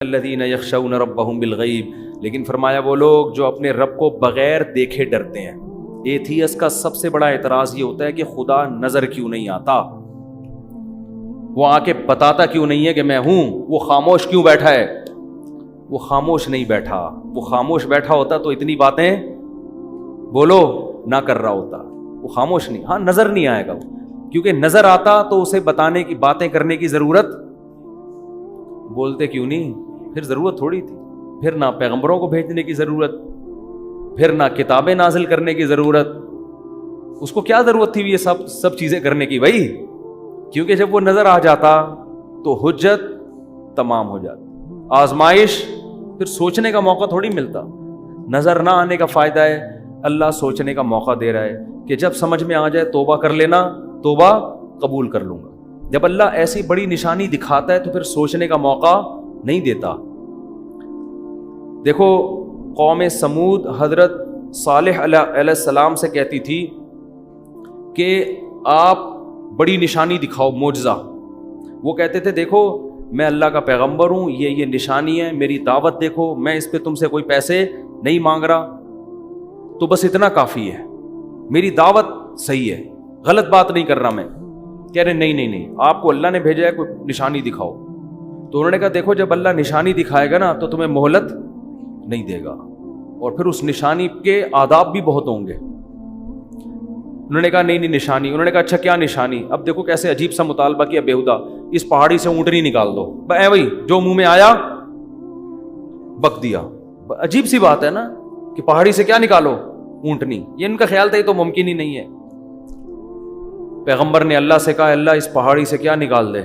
الذین یخشون ربہم بالغیب، لیکن فرمایا وہ لوگ جو اپنے رب کو بغیر دیکھے ڈرتے ہیں۔ ایتھیس کا سب سے بڑا اعتراض یہ ہوتا ہے کہ خدا نظر کیوں نہیں آتا، وہ آ کے بتاتا کیوں نہیں ہے کہ میں ہوں، وہ خاموش کیوں بیٹھا ہے؟ وہ خاموش نہیں بیٹھا، وہ خاموش بیٹھا ہوتا تو اتنی باتیں بولو نہ کر رہا ہوتا، وہ خاموش نہیں، ہاں نظر نہیں آئے گا وہ، کیونکہ نظر آتا تو اسے بتانے کی باتیں کرنے کی ضرورت، بولتے کیوں نہیں؟ پھر ضرورت تھوڑی تھی، پھر نہ پیغمبروں کو بھیجنے کی ضرورت، پھر نہ کتابیں نازل کرنے کی ضرورت، اس کو کیا ضرورت تھی یہ سب چیزیں کرنے کی بھائی؟ کیونکہ جب وہ نظر آ جاتا تو حجت تمام ہو جاتی، آزمائش پھر سوچنے کا موقع تھوڑی ملتا۔ نظر نہ آنے کا فائدہ ہے اللہ سوچنے کا موقع دے رہا ہے کہ جب سمجھ میں آ جائے توبہ کر لینا، توبہ قبول کر لوں گا۔ جب اللہ ایسی بڑی نشانی دکھاتا ہے تو پھر سوچنے کا موقع نہیں دیتا۔ دیکھو قوم سمود حضرت صالح علیہ السلام سے کہتی تھی کہ آپ بڑی نشانی دکھاؤ، معجزہ۔ وہ کہتے تھے دیکھو میں اللہ کا پیغمبر ہوں، یہ نشانی ہے، میری دعوت دیکھو، میں اس پہ تم سے کوئی پیسے نہیں مانگ رہا، تو بس اتنا کافی ہے، میری دعوت صحیح ہے، غلط بات نہیں کر رہا میں۔ کہہ رہے نہیں آپ کو اللہ نے بھیجا ہے، کوئی نشانی دکھاؤ۔ تو انہوں نے کہا دیکھو جب اللہ نشانی دکھائے گا نا تو تمہیں مہلت نہیں دے گا، اور پھر اس نشانی کے آداب بھی بہت ہوں گے۔ انہوں نے کہا نہیں نشانی۔ انہوں نے کہا اچھا کیا نشانی؟ اب دیکھو کیسے عجیب سا مطالبہ کیا بیہودہ، اس پہاڑی سے اونٹنی نکال دو، اے بھائی جو منہ میں آیا بک دیا۔ عجیب سی بات ہے نا کہ پہاڑی سے کیا نکالو؟ اونٹنی۔ یہ ان کا خیال تھا یہ تو ممکن ہی نہیں ہے۔ پیغمبر نے اللہ سے کہا اللہ اس پہاڑی سے کیا نکال دے؟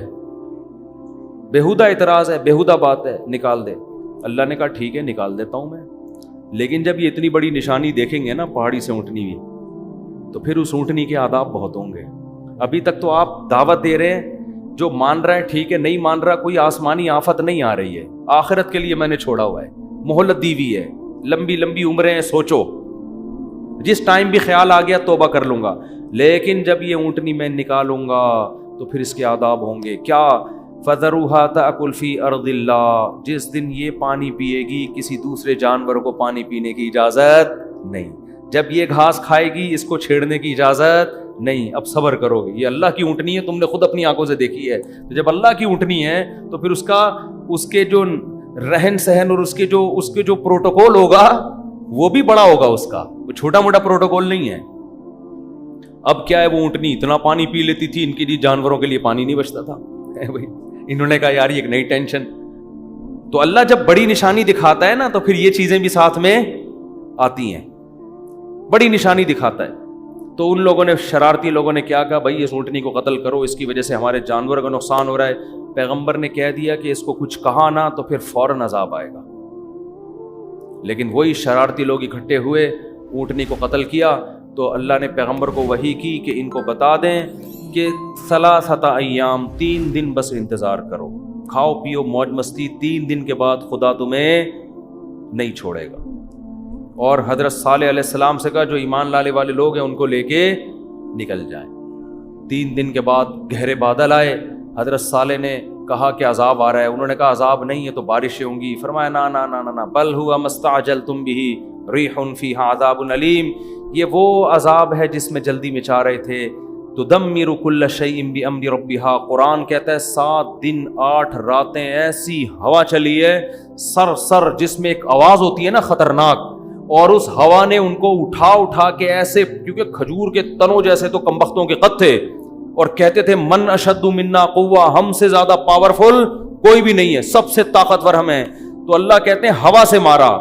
بیہودہ اعتراض ہے، بیہودہ بات ہے، نکال دے۔ اللہ نے کہا ٹھیک ہے نکال دیتا ہوں میں، لیکن جب یہ اتنی بڑی نشانی دیکھیں گے نا پہاڑی سے اونٹنی بھی، تو پھر اس اونٹنی کے آداب بہت ہوں گے۔ ابھی تک تو آپ دعوت دے رہے ہیں، جو مان رہا ہے ٹھیک ہے، نہیں مان رہا کوئی آسمانی آفت نہیں آ رہی ہے، آخرت کے لیے میں نے چھوڑا ہوا ہے، مہلت دی ہوئی ہے، لمبی لمبی عمریں ہیں، سوچو جس ٹائم بھی خیال آ گیا توبہ کر لوں گا، لیکن جب یہ اونٹنی میں نکالوں گا تو پھر اس کے آداب ہوں گے۔ کیا؟ فَذَرُوهَا تَأْكُلْ فِي أَرْضِ اللَّهِ، جس دن یہ پانی پیے گی کسی دوسرے جانور کو پانی پینے کی اجازت نہیں، جب یہ گھاس کھائے گی اس کو چھیڑنے کی اجازت نہیں۔ اب صبر کرو گے، یہ اللہ کی اونٹنی ہے، تم نے خود اپنی آنکھوں سے دیکھی ہے، تو جب اللہ کی اونٹنی ہے تو پھر اس کے جو رہن سہن اور اس کے جو پروٹوکول ہوگا وہ بھی بڑا ہوگا، اس کا وہ چھوٹا موٹا پروٹوکول نہیں ہے۔ اب کیا ہے وہ اونٹنی اتنا پانی پی لیتی تھی، ان کے لیے جانوروں کے لیے پانی نہیں بچتا تھا بھائی۔ انہوں نے کہا یار یہ ایک نئی ٹینشن۔ تو اللہ جب بڑی نشانی دکھاتا ہے نا تو پھر یہ چیزیں بھی ساتھ میں آتی ہیں، بڑی نشانی دکھاتا ہے۔ تو ان لوگوں نے، شرارتی لوگوں نے کیا کہا بھائی اس اونٹنی کو قتل کرو، اس کی وجہ سے ہمارے جانور کا نقصان ہو رہا ہے۔ پیغمبر نے کہہ دیا کہ اس کو کچھ کہا نا تو پھر فوراً عذاب آئے گا، لیکن وہی شرارتی لوگ اکٹھے ہوئے، اونٹنی کو قتل کیا۔ تو اللہ نے پیغمبر کو وحی کی کہ ان کو بتا دیں کہ 3 ایام، 3 دن بس انتظار کرو، کھاؤ پیو موج مستی، 3 دن کے بعد خدا تمہیں نہیں چھوڑے گا۔ اور حضرت صالح علیہ السلام سے کہا جو ایمان لانے والے لوگ ہیں ان کو لے کے نکل جائیں۔ 3 دن کے بعد گہرے بادل آئے، حضرت صالح نے کہا کہ عذاب آ رہا ہے، انہوں نے کہا عذاب نہیں ہے تو بارشیں ہوں گی۔ فرمایا نا نا نا نا بل ہوا مستعجلتم بہ ریح فیہا عذاب علیم، یہ وہ عذاب ہے جس میں جلدی مچا رہے تھے۔ تدمر کل شیء بامر ربھا، قرآن کہتا ہے 7 دن 8 راتیں ایسی ہوا چلی ہے سر جس میں ایک آواز ہوتی ہے نا خطرناک، اور اس ہوا نے ان کو اٹھا کے ایسے، کیونکہ کھجور کے تنوں جیسے تو کمبختوں کے قد تھے، اور کہتے تھے من اشد منا قوہ، ہم سے زیادہ پاورفل کوئی بھی نہیں ہے، سب سے طاقتور ہم ہیں۔ تو اللہ کہتے ہیں ہوا سے مارا۔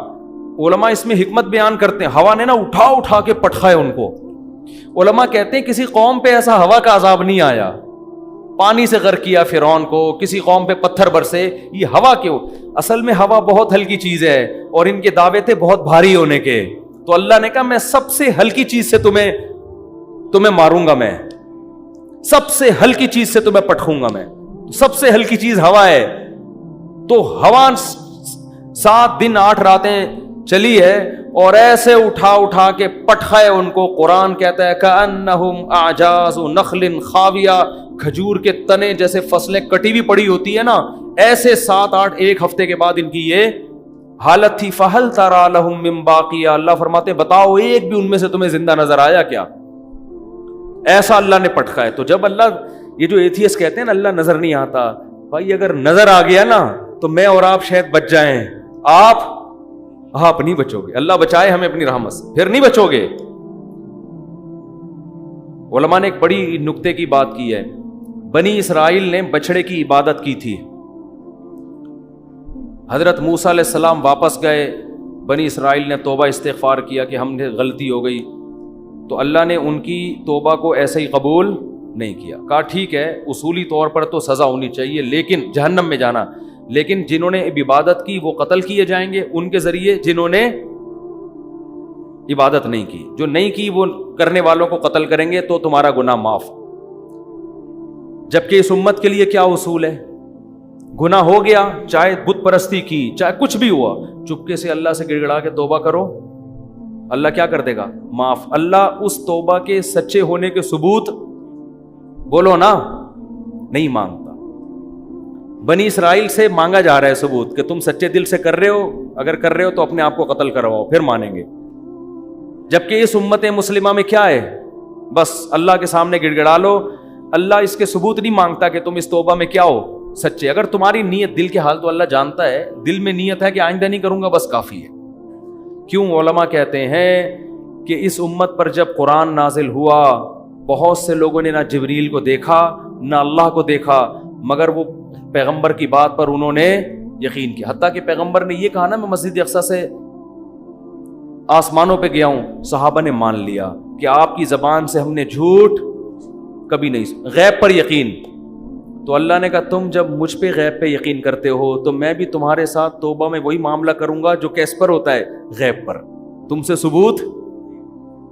علماء اس میں حکمت بیان کرتے ہیں، ہوا نے نا اٹھا کے پٹخایا ان کو۔ علماء کہتے ہیں کسی قوم پہ ایسا ہوا کا عذاب نہیں آیا، پانی سے غرق کیا فرعون کو، کسی قوم پہ پتھر برسے، یہ ہوا کیوں؟ اصل میں ہوا بہت ہلکی چیز ہے، اور ان کے دعوے تھے بہت بھاری ہونے کے۔ تو اللہ نے کہا میں سب سے ہلکی چیز سے تمہیں ماروں گا، میں سب سے ہلکی چیز سے تمہیں پٹخوں گا، میں سب سے ہلکی چیز ہوا ہے۔ تو ہوا 7 دن 8 راتیں چلی ہے، اور ایسے اٹھا اٹھا کے پٹخائے ان کو. قرآن کہتا ہے کأنہم اعجاز نخل خاویہ, کھجور کے تنے جیسے فصلیں کٹی ہوئی پڑی ہوتی ہے نا, ایسے 7-8 ایک ہفتے کے بعد ان کی یہ حالت تھی. فہل تری لہم من باقیہ, اللہ فرماتے بتاؤ ایک بھی ان میں سے تمہیں زندہ نظر آیا کیا؟ ایسا اللہ نے پٹخا ہے. تو جب اللہ, یہ جو ایتھیسٹ کہتے ہیں نا اللہ نظر نہیں آتا, بھائی اگر نظر آ گیا نا تو میں اور آپ شاید بچ جائیں, آپ نہیں بچو گے. اللہ بچائے ہمیں اپنی رحمت سے, پھر نہیں بچو گے. علماء نے ایک بڑی نکتے کی بات کی ہے. بنی اسرائیل نے بچڑے کی عبادت کی تھی. حضرت موسیٰ علیہ السلام واپس گئے, بنی اسرائیل نے توبہ استغفار کیا کہ ہم نے غلطی ہو گئی, تو اللہ نے ان کی توبہ کو ایسے ہی قبول نہیں کیا. کہا ٹھیک ہے اصولی طور پر تو سزا ہونی چاہیے لیکن جہنم میں جانا, لیکن جنہوں نے عبادت کی وہ قتل کیے جائیں گے ان کے ذریعے, جنہوں نے عبادت نہیں کی, جو نہیں کی وہ کرنے والوں کو قتل کریں گے تو تمہارا گناہ معاف. جبکہ اس امت کے لیے کیا اصول ہے؟ گناہ ہو گیا, چاہے بت پرستی کی, چاہے کچھ بھی ہوا, چپکے سے اللہ سے گڑ گڑا کے توبہ کرو, اللہ کیا کر دے گا؟ معاف. اللہ اس توبہ کے سچے ہونے کے ثبوت بولو نا نہیں مانگتا. بنی اسرائیل سے مانگا جا رہا ہے ثبوت کہ تم سچے دل سے کر رہے ہو, اگر کر رہے ہو تو اپنے آپ کو قتل کرواؤ پھر مانیں گے. جبکہ اس امت مسلمہ میں کیا ہے؟ بس اللہ کے سامنے گڑ گڑا لو, اللہ اس کے ثبوت نہیں مانگتا کہ تم اس توبہ میں کیا ہو سچے. اگر تمہاری نیت, دل کے حال تو اللہ جانتا ہے, دل میں نیت ہے کہ آئندہ نہیں کروں گا بس کافی ہے. کیوں علماء کہتے ہیں کہ اس امت پر جب قرآن نازل ہوا بہت سے لوگوں نے نہ جبریل کو دیکھا نہ اللہ کو دیکھا, مگر وہ پیغمبر کی بات پر انہوں نے یقین کیا. حتیٰ کہ پیغمبر نے یہ کہا نا میں مسجد اقصیٰ سے آسمانوں پہ گیا ہوں, صحابہ نے مان لیا کہ آپ کی زبان سے ہم نے جھوٹ کبھی نہیں. غیب پر یقین, تو اللہ نے کہا تم جب مجھ پہ غیب پہ یقین کرتے ہو تو میں بھی تمہارے ساتھ توبہ میں وہی معاملہ کروں گا جو کیس پر ہوتا ہے؟ غیب پر. تم سے ثبوت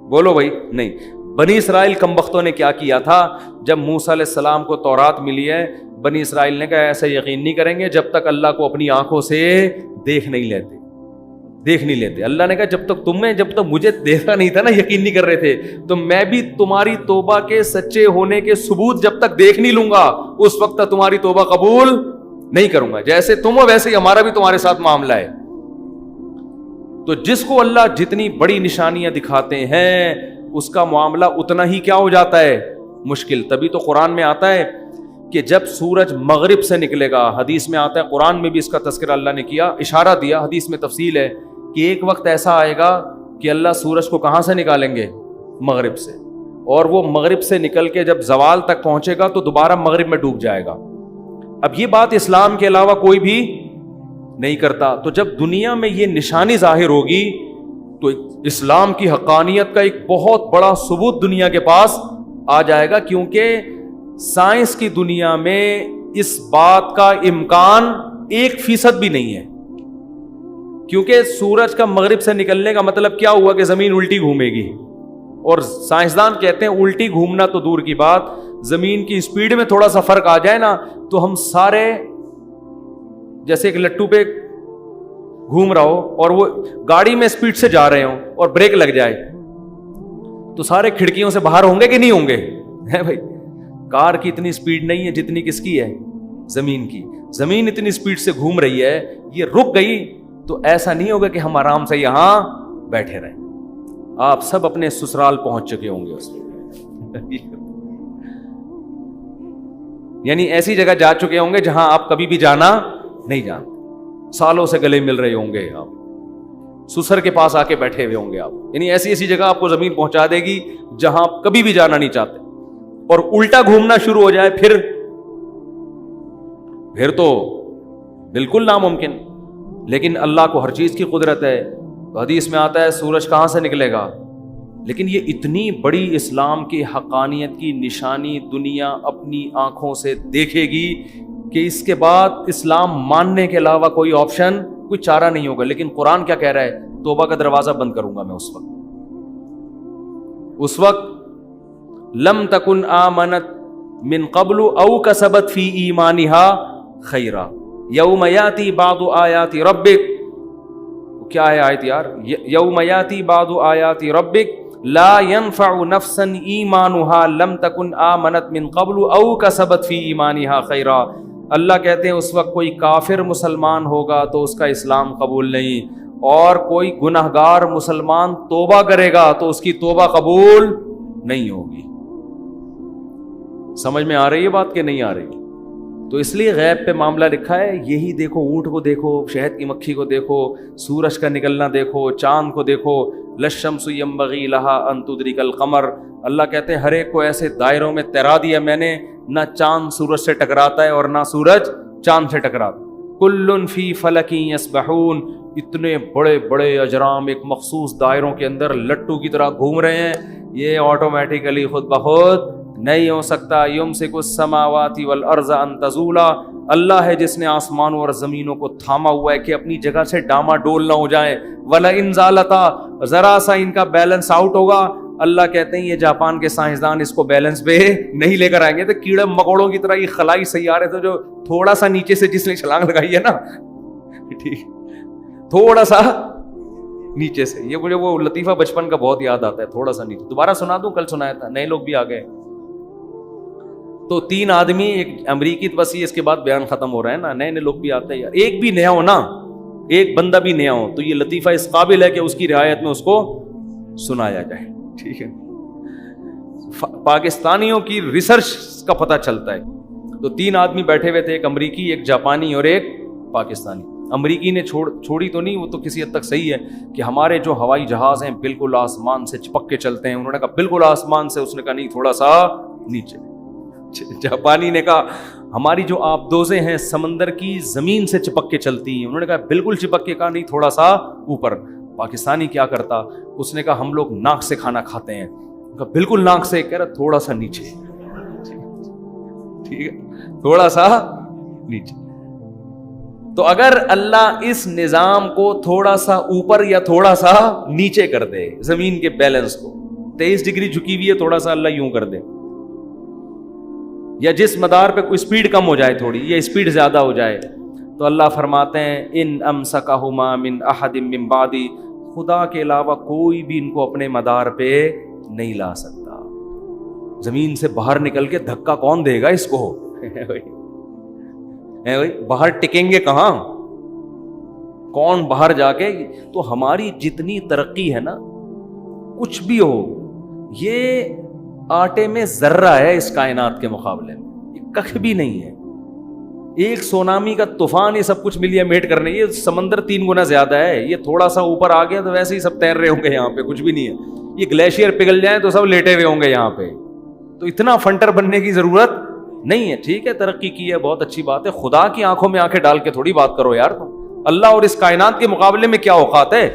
بولو بھائی نہیں. بنی اسرائیل کمبختوں نے کیا کیا تھا؟ جب موسیٰ علیہ السلام کو تورات ملی ہے, بنی اسرائیل نے کہا ایسا یقین نہیں کریں گے جب تک اللہ کو اپنی آنکھوں سے دیکھ نہیں لیتے. اللہ نے کہا جب تک مجھے دیکھا نہیں تھا نا, یقین نہیں کر رہے تھے, تو میں بھی تمہاری توبہ کے سچے ہونے کے ثبوت جب تک دیکھ نہیں لوں گا اس وقت تک تمہاری توبہ قبول نہیں کروں گا. جیسے تم ہو ویسے ہی ہمارا بھی تمہارے ساتھ معاملہ ہے. تو جس کو اللہ جتنی بڑی نشانیاں دکھاتے ہیں اس کا معاملہ اتنا ہی کیا ہو جاتا ہے؟ مشکل. تبھی تو قرآن میں آتا ہے کہ جب سورج مغرب سے نکلے گا, حدیث میں آتا ہے, قرآن میں بھی اس کا تذکرہ اللہ نے کیا, اشارہ دیا, حدیث میں تفصیل ہے کہ ایک وقت ایسا آئے گا کہ اللہ سورج کو کہاں سے نکالیں گے؟ مغرب سے. اور وہ مغرب سے نکل کے جب زوال تک پہنچے گا تو دوبارہ مغرب میں ڈوب جائے گا. اب یہ بات اسلام کے علاوہ کوئی بھی نہیں کرتا. تو جب دنیا میں یہ نشانی ظاہر ہوگی تو اسلام کی حقانیت کا ایک بہت بڑا ثبوت دنیا کے پاس آ جائے گا, کیونکہ سائنس کی دنیا میں اس بات کا امکان 1% بھی نہیں ہے. کیونکہ سورج کا مغرب سے نکلنے کا مطلب کیا ہوا کہ زمین الٹی گھومے گی, اور سائنسدان کہتے ہیں الٹی گھومنا تو دور کی بات, زمین کی سپیڈ میں تھوڑا سا فرق آ جائے نا تو ہم سارے جیسے ایک لٹو پہ گھوم رہا ہو اور وہ گاڑی میں سپیڈ سے جا رہے ہوں اور بریک لگ جائے تو سارے کھڑکیوں سے باہر ہوں گے کہ نہیں ہوں گے؟ ہے بھائی, کار کی اتنی سپیڈ نہیں ہے جتنی کس کی ہے؟ زمین کی. زمین اتنی سپیڈ سے گھوم رہی ہے, یہ رک گئی تو ایسا نہیں ہوگا کہ ہم آرام سے یہاں بیٹھے رہیں. آپ سب اپنے سسرال پہنچ چکے ہوں گے اس میں یعنی ایسی جگہ جا چکے ہوں گے جہاں آپ کبھی بھی جانا نہیں جانتے, سالوں سے گلے مل رہے ہوں گے, آپ سسر کے پاس آ کے بیٹھے ہوئے ہوں گے آپ. یعنی ایسی ایسی جگہ آپ کو زمین پہنچا دے گی جہاں آپ کبھی بھی جانا نہیں چاہتے, اور الٹا گھومنا شروع ہو جائے پھر تو بالکل ناممکن. لیکن اللہ کو ہر چیز کی قدرت ہے. حدیث میں آتا ہے سورج کہاں سے نکلے گا, لیکن یہ اتنی بڑی اسلام کی حقانیت کی نشانی دنیا اپنی آنکھوں سے دیکھے گی کہ اس کے بعد اسلام ماننے کے علاوہ کوئی آپشن, کوئی چارہ نہیں ہوگا. لیکن قرآن کیا کہہ رہا ہے؟ توبہ کا دروازہ بند کروں گا میں اس وقت لم تکن آمنت من قبل او کسبت فی ایمانہا خیرا یوم یاتی بعض آیات ربک. کیا ہے آیت یار؟ یوم یاتی بعض آیات ربک لا ينفع نفسا ایمانها لم تکن آمنت من قبل او کسبت فی ایمانها خیرا. اللہ کہتے ہیں اس وقت کوئی کافر مسلمان ہوگا تو اس کا اسلام قبول نہیں، اور کوئی گنہگار مسلمان توبہ کرے گا تو اس کی توبہ قبول نہیں ہوگی. سمجھ میں آ رہی ہے بات کہ نہیں آ رہی؟ تو اس لیے غیب پہ معاملہ لکھا ہے. یہی دیکھو، اونٹ کو دیکھو، شہد کی مکھی کو دیکھو، سورج کا نکلنا دیکھو، چاند کو دیکھو. للشمس ينبغي لها ان تدرك القمر. اللہ کہتے ہیں ہر ایک کو ایسے دائروں میں تیرا دیا میں نے، نہ چاند سورج سے ٹکراتا ہے اور نہ سورج چاند سے ٹکراتا. کل فی فلک یسبحون. اتنے بڑے بڑے اجرام ایک مخصوص دائروں کے اندر لٹو کی طرح گھوم رہے ہیں. یہ آٹومیٹیکلی خود بخود نہیں ہو سکتا. یمسک السماوات والارض ان تزولا. اللہ ہے جس نے آسمانوں اور زمینوں کو تھاما ہوا ہے کہ اپنی جگہ سے ڈاما ڈول نہ ہو جائیں. وَلَئِن زَالَتَا، ذرا سا ان کا بیلنس آؤٹ ہوگا. اللہ کہتے ہیں یہ جاپان کے سائنسدان اس کو بیلنس پہ نہیں لے کر آئیں گے. تو کیڑے مکوڑوں کی طرح یہ خلائی سیارے تو جو تھوڑا سا نیچے سے جس نے چھلانگ لگائی ہے نا، ٹھیک، تھوڑا سا نیچے سے، یہ مجھے وہ لطیفہ بچپن کا بہت یاد آتا ہے. تھوڑا سا نیچے، دوبارہ سنا دوں؟ کل سنایا تھا، نئے لوگ بھی آ گئے. تو 3 آدمی، ایک امریکی وسیع، اس کے بعد بیان ختم ہو رہا ہے نا، نئے نئے لوگ بھی آتے ہیں یار. ایک بھی نیا ہو نا، ایک بندہ بھی نیا ہو تو یہ لطیفہ اس قابل ہے کہ اس کی رعایت میں اس کو سنایا جائے. ٹھیک ہے، پاکستانیوں کی ریسرچ کا پتہ چلتا ہے. تو 3 آدمی بیٹھے ہوئے تھے، ایک امریکی، ایک جاپانی اور ایک پاکستانی. امریکی نے چھوڑی تو نہیں، وہ تو کسی حد تک صحیح ہے کہ ہمارے جو ہوائی جہاز ہیں بالکل آسمان سے چپک کے چلتے ہیں. انہوں نے کہا بالکل آسمان سے. اس نے کہا نہیں، تھوڑا سا نیچے. جاپانی نے کہا ہماری جو آبدوزیں ہیں سمندر کی زمین سے چپک کے چلتی ہیں. انہوں نے کہا بالکل چپک کے. کہا نہیں، تھوڑا سا اوپر. پاکستانی کیا کرتا؟ اس نے کہا ہم لوگ ناک سے کھانا کھاتے ہیں. کہا بالکل ناک سے. کہہ رہا تھوڑا سا نیچے. ٹھیک ہے، تھوڑا سا نیچے. تو اگر اللہ اس نظام کو تھوڑا سا اوپر یا تھوڑا سا نیچے کر دے، زمین کے بیلنس کو 23 ڈگری جھکی ہوئی ہے، تھوڑا سا اللہ یوں کر دے، یا جس مدار پہ کوئی اسپیڈ کم ہو جائے تھوڑی، یا اسپیڈ زیادہ ہو جائے، تو اللہ فرماتے ہیں ان امسکہما من احد من بعدی، خدا کے علاوہ کوئی بھی ان کو اپنے مدار پہ نہیں لا سکتا. زمین سے باہر نکل کے دھکا کون دے گا اس کو؟ باہر ٹکیں گے کہاں؟ کون باہر جا کے؟ تو ہماری جتنی ترقی ہے نا، کچھ بھی ہو، یہ آٹے میں ذرہ ہے اس کائنات کے مقابلے میں، یہ کخ بھی نہیں ہے. ایک سونامی کا طوفان یہ سب کچھ ملیا میٹ کرنے، یہ سمندر 3 گنا زیادہ ہے. یہ تھوڑا سا اوپر آ گیا تو ویسے ہی سب تیر رہے ہوں گے یہاں پہ، کچھ بھی نہیں ہے. یہ گلیشیئر پگھل جائیں تو سب لیٹے ہوئے ہوں گے یہاں پہ. تو اتنا فنٹر بننے کی ضرورت نہیں ہے. ٹھیک ہے، ترقی کی ہے، بہت اچھی بات ہے. خدا کی آنکھوں میں آنکھیں ڈال کے تھوڑی بات کرو یار تم. اللہ اور اس کائنات کے مقابلے میں کیا اوقات ہے؟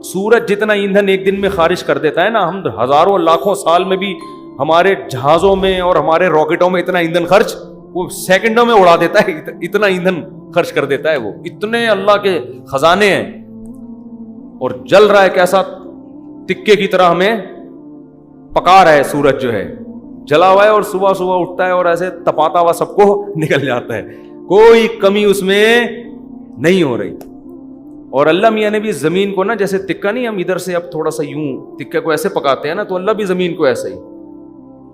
سورج جتنا ایندھن ایک دن میں خارج کر دیتا ہے نا، ہم ہزاروں لاکھوں سال میں بھی ہمارے جہازوں میں اور ہمارے راکٹوں میں اتنا ایندھن خرچ وہ سیکنڈوں میں اڑا دیتا ہے. اتنا ایندھن خرچ کر دیتا ہے وہ. اتنے اللہ کے خزانے ہیں. اور جل رہا ہے کیسا تکے کی طرح، ہمیں پکا رہا ہے سورج جو ہے، جلا ہوا ہے، اور صبح صبح اٹھتا ہے اور ایسے تپاتا ہوا سب کو نکل جاتا ہے. کوئی کمی اس میں نہیں ہو رہی. اور اللہ میاں نے بھی زمین کو نا، جیسے تکا نہیں، ہم ادھر سے اب تھوڑا سا یوں تکے کو ایسے پکاتے ہیں نا، تو اللہ بھی زمین کو ایسے ہی.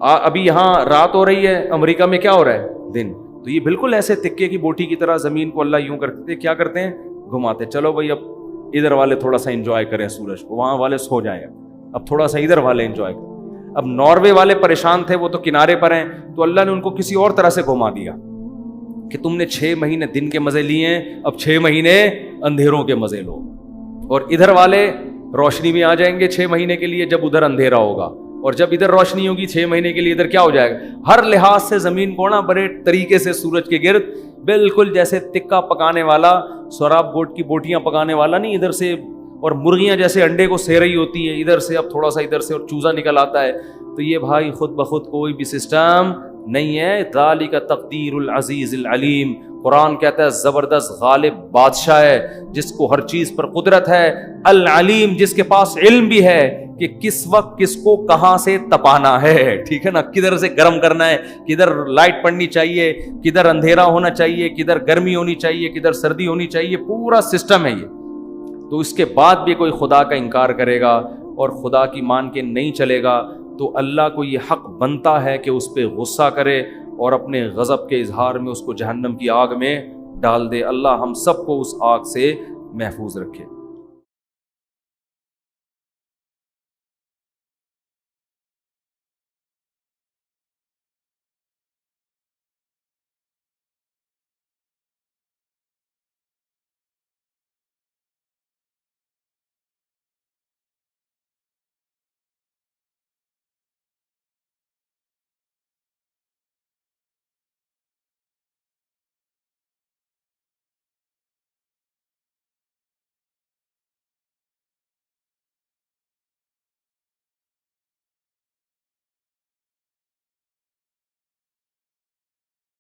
ابھی یہاں رات ہو رہی ہے، امریکہ میں کیا ہو رہا ہے؟ دن. تو یہ بالکل ایسے تکے کی بوٹی کی طرح زمین کو اللہ یوں کرتے، کیا کرتے ہیں؟ گھماتے. چلو بھائی، اب ادھر والے تھوڑا سا انجوائے کریں سورج کو، وہاں والے سو جائیں، اب تھوڑا سا ادھر والے انجوائے کریں. اب ناروے والے پریشان تھے، وہ تو کنارے پر ہیں، تو اللہ نے ان کو کسی اور طرح سے گھما دیا کہ تم نے 6 مہینے دن کے مزے لیے ہیں، اب 6 مہینے اندھیروں کے مزے لو. اور ادھر والے روشنی میں آ جائیں گے 6 مہینے کے لیے جب ادھر اندھیرا ہوگا، اور جب ادھر روشنی ہوگی 6 مہینے کے لیے ادھر کیا ہو جائے گا. ہر لحاظ سے زمین کو نا بڑے طریقے سے سورج کے گرد بالکل جیسے تکا پکانے والا، سوراب گوٹ کی بوٹیاں پکانے والا نہیں، ادھر سے، اور مرغیاں جیسے انڈے کو سے رہی ہوتی ہیں ادھر سے، اب تھوڑا سا ادھر سے اور چوزا نکل آتا ہے. تو یہ بھائی خود بخود کوئی بھی سسٹم نہیں ہے. ذالک تقدیر العزیز العلیم. قرآن کہتا ہے زبردست غالب بادشاہ ہے جس کو ہر چیز پر قدرت ہے، العلیم جس کے پاس علم بھی ہے کہ کس وقت کس کو کہاں سے تپانا ہے. ٹھیک ہے نا، کدھر سے گرم کرنا ہے، کدھر لائٹ پڑنی چاہیے، کدھر اندھیرا ہونا چاہیے، کدھر گرمی ہونی چاہیے، کدھر سردی ہونی چاہیے. پورا سسٹم ہے یہ. تو اس کے بعد بھی کوئی خدا کا انکار کرے گا اور خدا کی مان کے نہیں چلے گا تو اللہ کو یہ حق بنتا ہے کہ اس پہ غصہ کرے اور اپنے غضب کے اظہار میں اس کو جہنم کی آگ میں ڈال دے۔ اللہ ہم سب کو اس آگ سے محفوظ رکھے۔